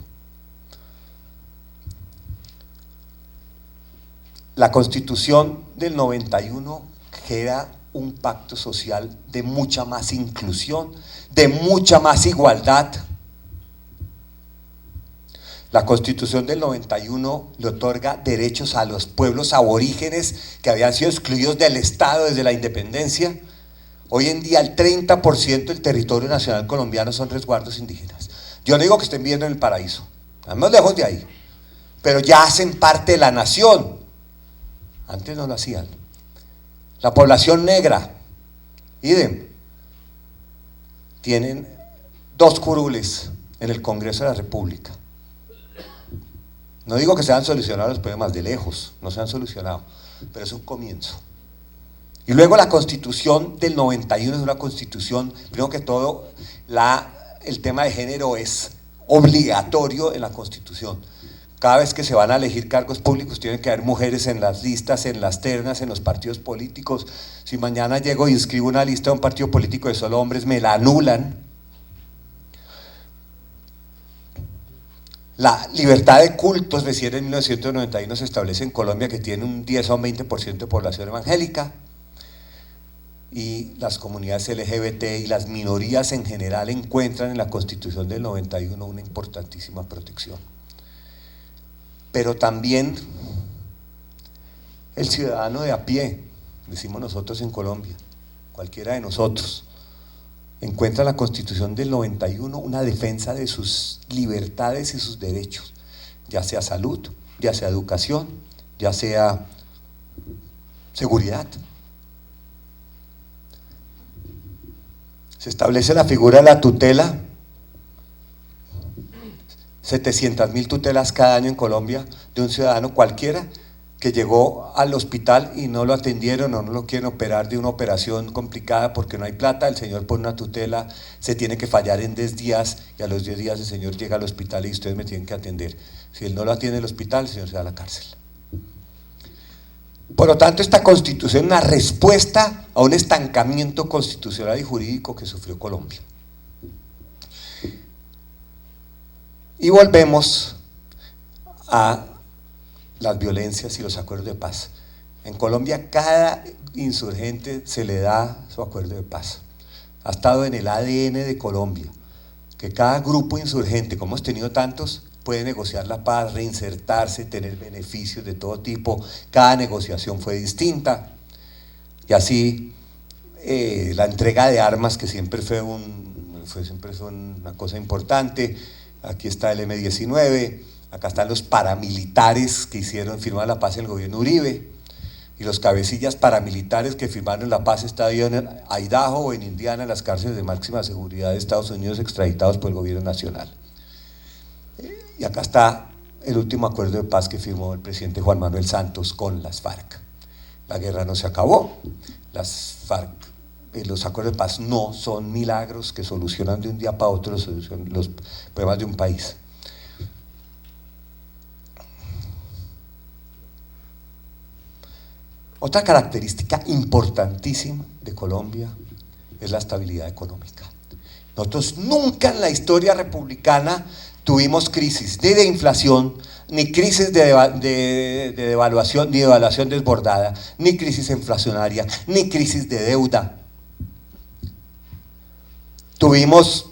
La Constitución del 91 genera un pacto social de mucha más inclusión, de mucha más igualdad. La Constitución del 91 le otorga derechos a los pueblos aborígenes que habían sido excluidos del Estado desde la independencia. Hoy en día el 30% del territorio nacional colombiano son resguardos indígenas. Yo no digo que estén viviendo en el paraíso, estamos lejos de ahí, pero ya hacen parte de la nación. Antes no lo hacían. La población negra, idem, tienen 2 curules en el Congreso de la República. No digo que se han solucionado los problemas, de lejos, no se han solucionado, pero es un comienzo. Y luego la Constitución del 91 es una constitución, primero que todo, el tema de género es obligatorio en la Constitución. Cada vez que se van a elegir cargos públicos tienen que haber mujeres en las listas, en las ternas, en los partidos políticos. Si mañana llego y inscribo una lista de un partido político de solo hombres, me la anulan. La libertad de cultos, recién en 1991 se establece en Colombia, que tiene un 10 o un 20% de población evangélica, y las comunidades LGBT y las minorías en general encuentran en la Constitución del 91 una importantísima protección. Pero también el ciudadano de a pie, decimos nosotros en Colombia, cualquiera de nosotros, encuentra en la Constitución del 91 una defensa de sus libertades y sus derechos, ya sea salud, ya sea educación, ya sea seguridad. Se establece la figura de la tutela, 700.000 tutelas cada año en Colombia de un ciudadano cualquiera que llegó al hospital y no lo atendieron o no lo quieren operar de una operación complicada porque no hay plata. El señor pone una tutela, se tiene que fallar en 10 días y a los 10 días el señor llega al hospital y ustedes me tienen que atender. Si él no lo atiende en el hospital, el señor se va a la cárcel. Por lo tanto, esta Constitución es una respuesta a un estancamiento constitucional y jurídico que sufrió Colombia. Y volvemos a las violencias y los acuerdos de paz. En Colombia cada insurgente se le da su acuerdo de paz. Ha estado en el ADN de Colombia, que cada grupo insurgente, como hemos tenido tantos, puede negociar la paz, reinsertarse, tener beneficios de todo tipo. Cada negociación fue distinta. Y así la entrega de armas, que siempre fue una cosa importante. Aquí está el M-19, acá están los paramilitares que firmaron la paz en el gobierno Uribe, y los cabecillas paramilitares que firmaron la paz estaban en Idaho o en Indiana, en las cárceles de máxima seguridad de Estados Unidos, extraditados por el gobierno nacional. Y acá está el último acuerdo de paz que firmó el presidente Juan Manuel Santos con las FARC. La guerra no se acabó, las FARC, los acuerdos de paz no son milagros que solucionan de un día para otro los problemas de un país. Otra característica importantísima de Colombia es la estabilidad económica. Nosotros nunca en la historia republicana tuvimos crisis ni de inflación, ni crisis de devaluación, ni devaluación desbordada, ni crisis inflacionaria, ni crisis de deuda. Tuvimos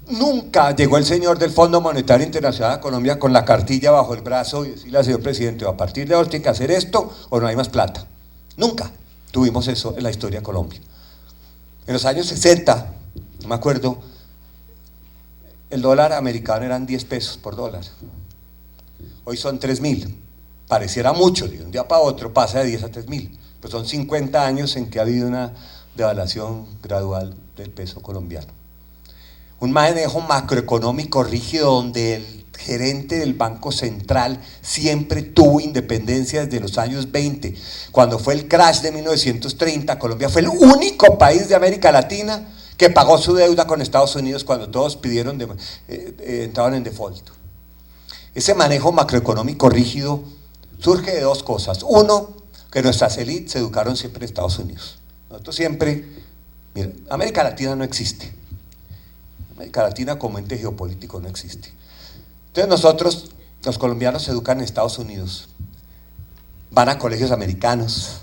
Nunca llegó el señor del Fondo Monetario Internacional a Colombia con la cartilla bajo el brazo y decirle al señor presidente, a partir de ahora tiene que hacer esto o no hay más plata. Nunca tuvimos eso en la historia de Colombia. En los años 60, no me acuerdo, el dólar americano eran 10 pesos por dólar. Hoy son 3.000. Pareciera mucho, de un día para otro pasa de 10 a 3.000. Pues son 50 años en que ha habido una devaluación gradual del peso colombiano. Un manejo macroeconómico rígido donde el gerente del Banco Central siempre tuvo independencia desde los años 20. Cuando fue el crash de 1930, Colombia fue el único país de América Latina que pagó su deuda con Estados Unidos cuando todos entraban en default. Ese manejo macroeconómico rígido surge de dos cosas. Uno, que nuestras élites se educaron siempre en Estados Unidos. Nosotros siempre, miren, América Latina no existe. América Latina como ente geopolítico no existe. Entonces nosotros, los colombianos, se educan en Estados Unidos, van a colegios americanos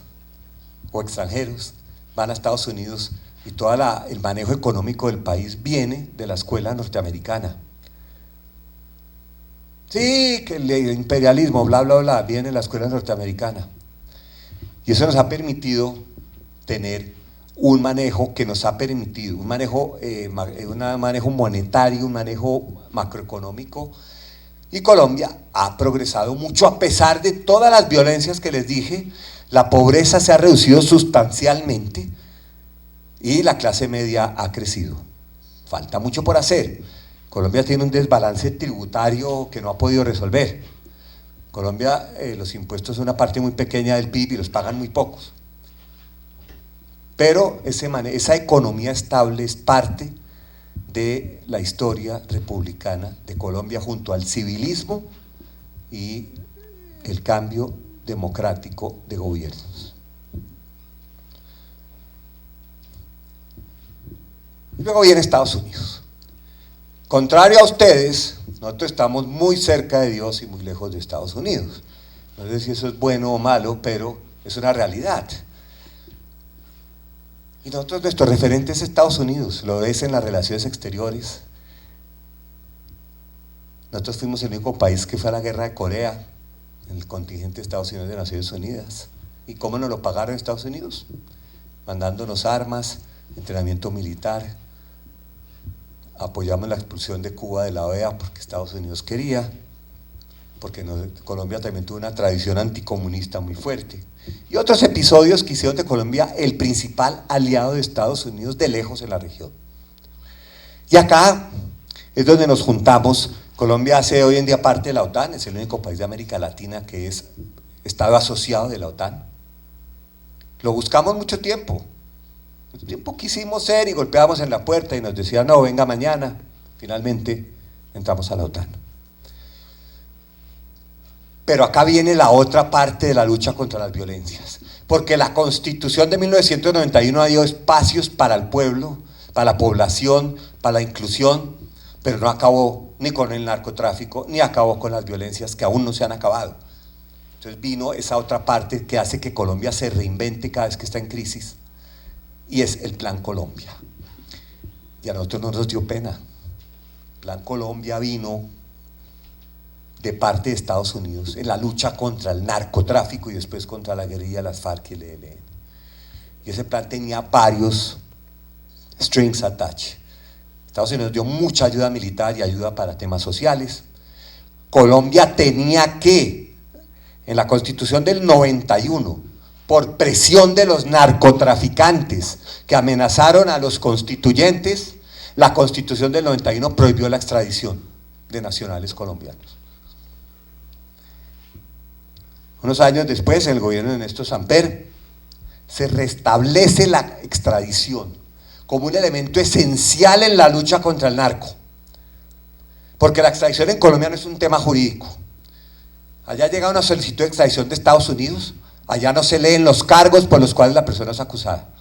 o extranjeros, van a Estados Unidos y todo el manejo económico del país viene de la escuela norteamericana. Sí, que el imperialismo, bla, bla, bla, viene de la escuela norteamericana. Y eso nos ha permitido tener un manejo que nos ha permitido, un manejo monetario, un manejo macroeconómico, y Colombia ha progresado mucho a pesar de todas las violencias que les dije. La pobreza se ha reducido sustancialmente y la clase media ha crecido. Falta mucho por hacer. Colombia tiene un desbalance tributario que no ha podido resolver. Colombia, los impuestos son una parte muy pequeña del PIB y los pagan muy pocos. Pero esa economía estable es parte de la historia republicana de Colombia junto al civilismo y el cambio democrático de gobiernos. Y luego viene Estados Unidos. Contrario a ustedes, nosotros estamos muy cerca de Dios y muy lejos de Estados Unidos. No sé si eso es bueno o malo, pero es una realidad. Y nosotros, nuestro referente es Estados Unidos, lo es en las relaciones exteriores. Nosotros fuimos el único país que fue a la guerra de Corea, en el contingente de Estados Unidos de Naciones Unidas. ¿Y cómo nos lo pagaron Estados Unidos? Mandándonos armas, entrenamiento militar. Apoyamos la expulsión de Cuba de la OEA porque Estados Unidos quería, porque Colombia también tuvo una tradición anticomunista muy fuerte. Y otros episodios que hicieron de Colombia el principal aliado de Estados Unidos de lejos en la región. Y acá es donde nos juntamos. Colombia hace hoy en día parte de la OTAN, es el único país de América Latina que es estado asociado de la OTAN. Lo buscamos mucho tiempo. Mucho tiempo quisimos ser y golpeábamos en la puerta y nos decían, no, venga mañana. Finalmente entramos a la OTAN. Pero acá viene la otra parte de la lucha contra las violencias, porque la Constitución de 1991 dio espacios para el pueblo, para la población, para la inclusión, pero no acabó ni con el narcotráfico, ni acabó con las violencias que aún no se han acabado. Entonces vino esa otra parte que hace que Colombia se reinvente cada vez que está en crisis, y es el Plan Colombia. Y a nosotros no nos dio pena. El Plan Colombia vino de parte de Estados Unidos en la lucha contra el narcotráfico y después contra la guerrilla, las FARC y el ELN. Y ese plan tenía varios strings attached. Estados Unidos dio mucha ayuda militar y ayuda para temas sociales. Colombia tenía que, en la Constitución del 91, por presión de los narcotraficantes que amenazaron a los constituyentes, la Constitución del 91 prohibió la extradición de nacionales colombianos. Unos años después, en el gobierno de Néstor Samper, se restablece la extradición como un elemento esencial en la lucha contra el narco. Porque la extradición en Colombia no es un tema jurídico. Allá llega una solicitud de extradición de Estados Unidos, allá no se leen los cargos por los cuales la persona es acusada.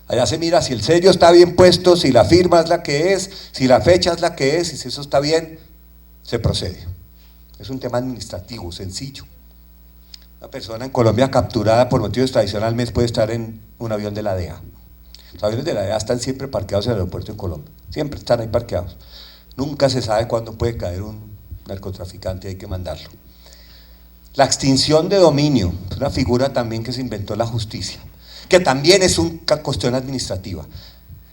Allá se mira si el sello está bien puesto, si la firma es la que es, si la fecha es la que es, y si eso está bien, se procede. Es un tema administrativo, sencillo. Una persona en Colombia capturada por motivos de extradición al mes puede estar en un avión de la DEA. Los aviones de la DEA están siempre parqueados en el aeropuerto de Colombia, siempre están ahí parqueados. Nunca se sabe cuándo puede caer un narcotraficante y hay que mandarlo. La extinción de dominio, es una figura también que se inventó la justicia, que también es una cuestión administrativa.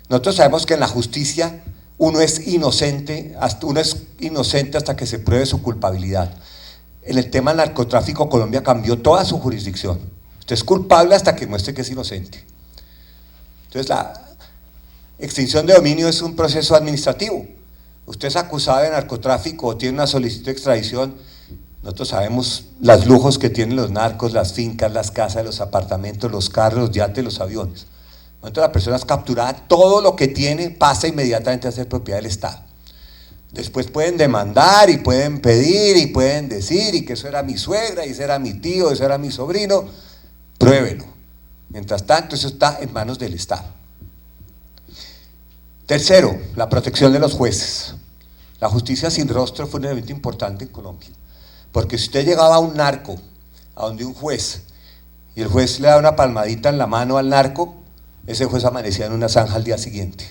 Nosotros sabemos que en la justicia uno es inocente hasta que se pruebe su culpabilidad. En el tema del narcotráfico, Colombia cambió toda su jurisdicción. Usted es culpable hasta que muestre que es inocente. Entonces la extinción de dominio es un proceso administrativo. Usted es acusado de narcotráfico o tiene una solicitud de extradición. Nosotros sabemos los lujos que tienen los narcos, las fincas, las casas, los apartamentos, los carros, los yates, los aviones. Cuando la persona es capturada, todo lo que tiene pasa inmediatamente a ser propiedad del Estado. Después pueden demandar y pueden pedir y pueden decir y que eso era mi suegra, y eso era mi tío, eso era mi sobrino. Pruébelo. Mientras tanto, eso está en manos del Estado. Tercero, la protección de los jueces. La justicia sin rostro fue un elemento importante en Colombia. Porque si usted llegaba a un narco, a donde un juez, y el juez le da una palmadita en la mano al narco, ese juez amanecía en una zanja al día siguiente.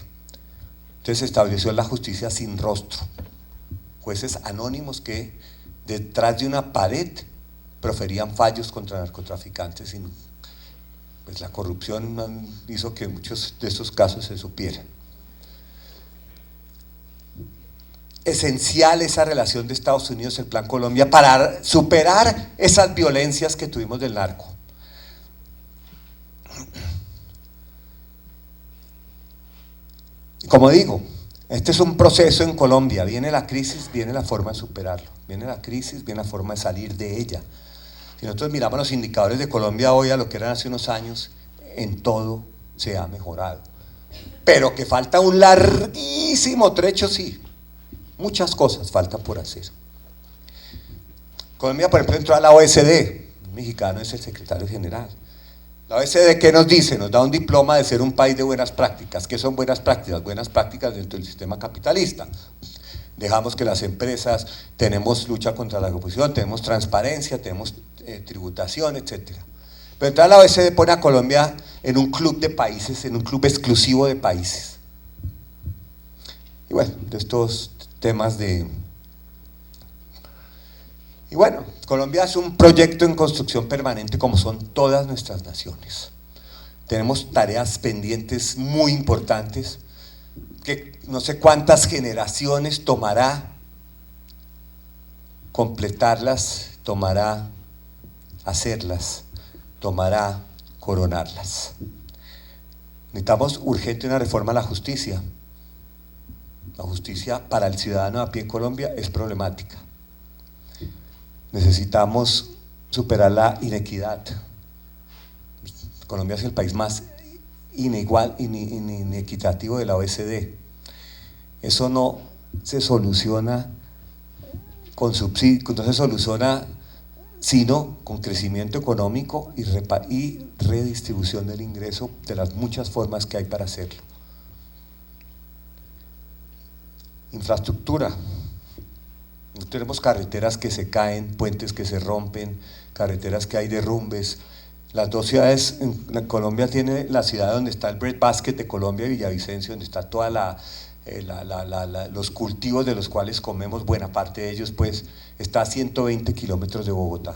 Entonces se estableció la justicia sin rostro. Jueces anónimos que detrás de una pared proferían fallos contra narcotraficantes. Y pues la corrupción hizo que muchos de estos casos se supieran. Esencial esa relación de Estados Unidos, el Plan Colombia, para superar esas violencias que tuvimos del narco. Como digo, este es un proceso en Colombia. Viene la crisis, viene la forma de superarlo. Viene la crisis, viene la forma de salir de ella. Si nosotros miramos los indicadores de Colombia hoy a lo que eran hace unos años, en todo se ha mejorado. Pero que falta un larguísimo trecho, sí. Muchas cosas faltan por hacer. Colombia, por ejemplo, entró a la OECD. Un mexicano es el secretario general. La OECD, ¿qué nos dice? Nos da un diploma de ser un país de buenas prácticas. ¿Qué son buenas prácticas? Buenas prácticas dentro del sistema capitalista. Dejamos que las empresas, tenemos lucha contra la corrupción, tenemos transparencia, tenemos tributación, etc. Pero entonces la OECD pone a Colombia en un club de países, en un club exclusivo de países. Y bueno, de estos temas de... Y bueno, Colombia es un proyecto en construcción permanente como son todas nuestras naciones. Tenemos tareas pendientes muy importantes que no sé cuántas generaciones tomará completarlas, tomará hacerlas, tomará coronarlas. Necesitamos urgente una reforma a la justicia. La justicia para el ciudadano a pie en Colombia es problemática. Necesitamos superar la inequidad. Colombia es el país más inequitativo de la OECD. Eso no se soluciona con subsidios, no se soluciona sino con crecimiento económico y redistribución del ingreso de las muchas formas que hay para hacerlo. Infraestructura. Tenemos carreteras que se caen, puentes que se rompen, carreteras que hay derrumbes. Las dos ciudades en Colombia tiene la ciudad donde está el breadbasket de Colombia, Villavicencio, donde está toda los cultivos de los cuales comemos, buena parte de ellos, pues está a 120 kilómetros de Bogotá.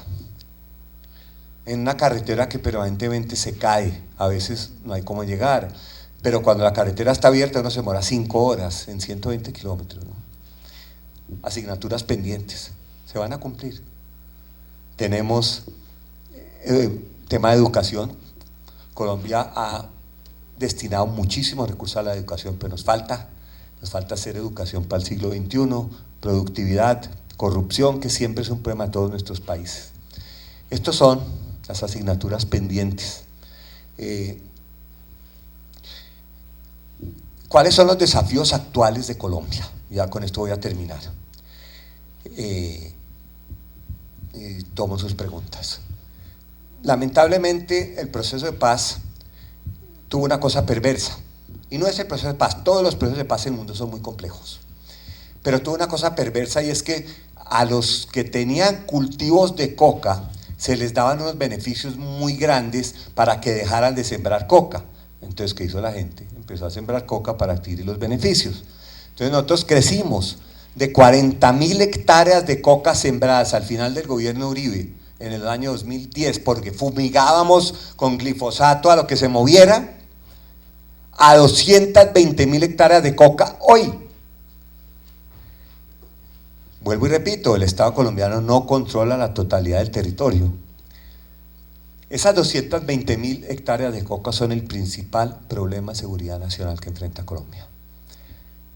En una carretera que permanentemente se cae, a veces no hay cómo llegar, pero cuando la carretera está abierta uno se demora 5 horas en 120 kilómetros, ¿no? Asignaturas pendientes, se van a cumplir. Tenemos tema de educación. Colombia ha destinado muchísimos recursos a la educación, pero nos falta hacer educación para el siglo XXI, productividad, corrupción, que siempre es un problema de todos nuestros países. Estos son las asignaturas pendientes. ¿Cuáles son los desafíos actuales de Colombia? Ya con esto voy a terminar. Tomo sus preguntas. Lamentablemente el proceso de paz tuvo una cosa perversa, y no es el proceso de paz, todos los procesos de paz en el mundo son muy complejos, pero tuvo una cosa perversa, y es que a los que tenían cultivos de coca se les daban unos beneficios muy grandes para que dejaran de sembrar coca. Entonces, ¿qué hizo la gente? Empezó a sembrar coca para adquirir los beneficios. Entonces nosotros crecimos de 40.000 hectáreas de coca sembradas al final del gobierno Uribe, en el año 2010, porque fumigábamos con glifosato a lo que se moviera, a 220.000 hectáreas de coca hoy. Vuelvo y repito, el Estado colombiano no controla la totalidad del territorio. Esas 220.000 hectáreas de coca son el principal problema de seguridad nacional que enfrenta Colombia.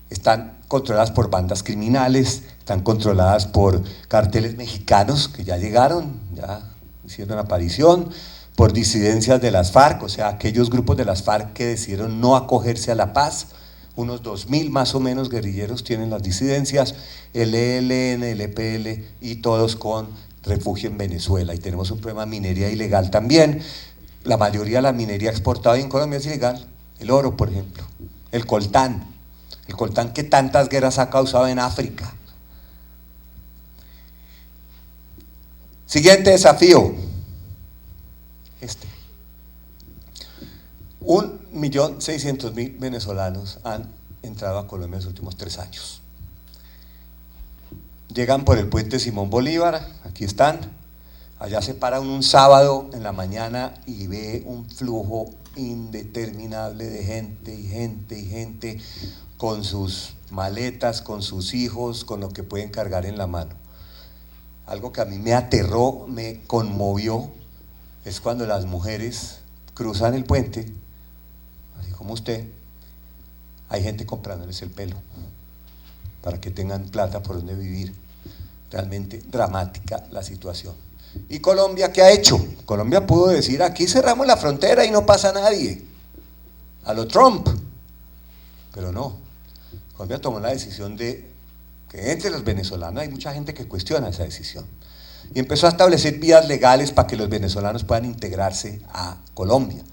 Están controladas por bandas criminales, están controladas por cárteles mexicanos que ya llegaron, ya hicieron aparición, por disidencias de las FARC, o sea, aquellos grupos de las FARC que decidieron no acogerse a la paz. Unos 2.000 más o menos guerrilleros tienen las disidencias, el ELN, el EPL y todos con refugio en Venezuela. Y tenemos un problema de minería ilegal también. La mayoría de la minería exportada en Colombia es ilegal. El oro, por ejemplo, el coltán que tantas guerras ha causado en África. Siguiente desafío. 1.600.000 venezolanos han entrado a Colombia en los últimos 3 años. Llegan por el puente Simón Bolívar, aquí están. Allá se paran un sábado en la mañana y ve un flujo indeterminable de gente y gente y gente con sus maletas, con sus hijos, con lo que pueden cargar en la mano. Algo que a mí me aterró, me conmovió, es cuando las mujeres cruzan el puente, así como usted, hay gente comprándoles el pelo para que tengan plata por donde vivir. Realmente dramática la situación. ¿Y Colombia qué ha hecho? Colombia pudo decir, aquí cerramos la frontera y no pasa nadie, a lo Trump, pero no. Colombia tomó la decisión de que entre los venezolanos, hay mucha gente que cuestiona esa decisión, y empezó a establecer vías legales para que los venezolanos puedan integrarse a Colombia.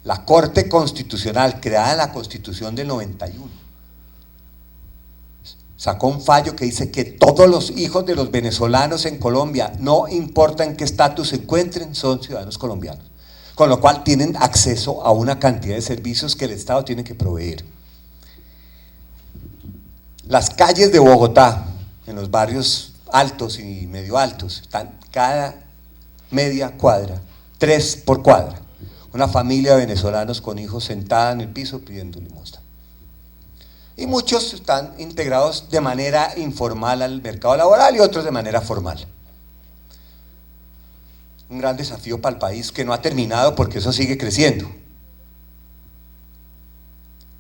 La Corte Constitucional, creada en la Constitución del 91, sacó un fallo que dice que todos los hijos de los venezolanos en Colombia, no importa en qué estatus se encuentren, son ciudadanos colombianos, con lo cual tienen acceso a una cantidad de servicios que el Estado tiene que proveer. Las calles de Bogotá, en los barrios altos y medio altos, están cada media cuadra, 3 por cuadra, una familia de venezolanos con hijos sentada en el piso pidiendo limosna. Y muchos están integrados de manera informal al mercado laboral y otros de manera formal. Un gran desafío para el país que no ha terminado porque eso sigue creciendo.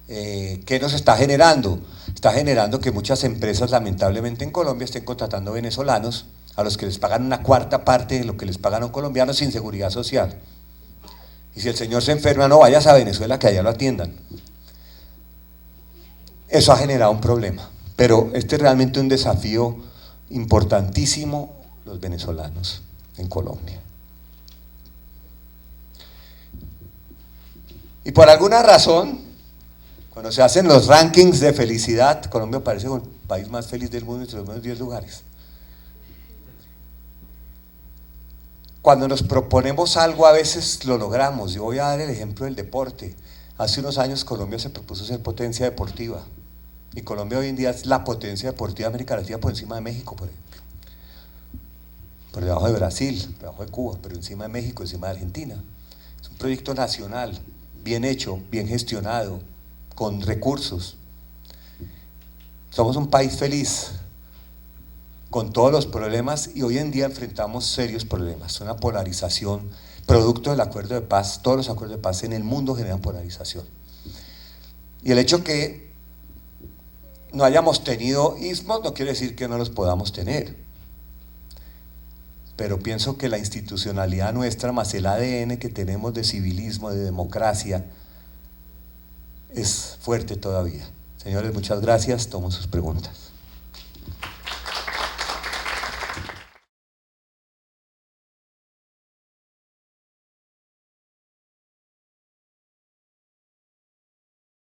¿Qué nos está generando? Está generando que muchas empresas, lamentablemente en Colombia, estén contratando venezolanos a los que les pagan una cuarta parte de lo que les pagan a un colombiano sin seguridad social. Y si el señor se enferma, no vayas a Venezuela que allá lo atiendan. Eso ha generado un problema, pero este es realmente un desafío importantísimo, los venezolanos en Colombia. Y por alguna razón, cuando se hacen los rankings de felicidad, Colombia parece el país más feliz del mundo entre los primeros 10 lugares. Cuando nos proponemos algo a veces lo logramos. Yo voy a dar el ejemplo del deporte. Hace unos años Colombia se propuso ser potencia deportiva y Colombia hoy en día es la potencia deportiva de América Latina por encima de México, por ejemplo, por debajo de Brasil, por debajo de Cuba, pero encima de México, encima de Argentina. Es un proyecto nacional, bien hecho, bien gestionado, con recursos. Somos un país feliz, con todos los problemas, y hoy en día enfrentamos serios problemas, una polarización, producto del acuerdo de paz. Todos los acuerdos de paz en el mundo generan polarización. Y el hecho que no hayamos tenido ismos no quiere decir que no los podamos tener. Pero pienso que la institucionalidad nuestra, más el ADN que tenemos de civilismo, de democracia, es fuerte todavía. Señores, muchas gracias, tomo sus preguntas.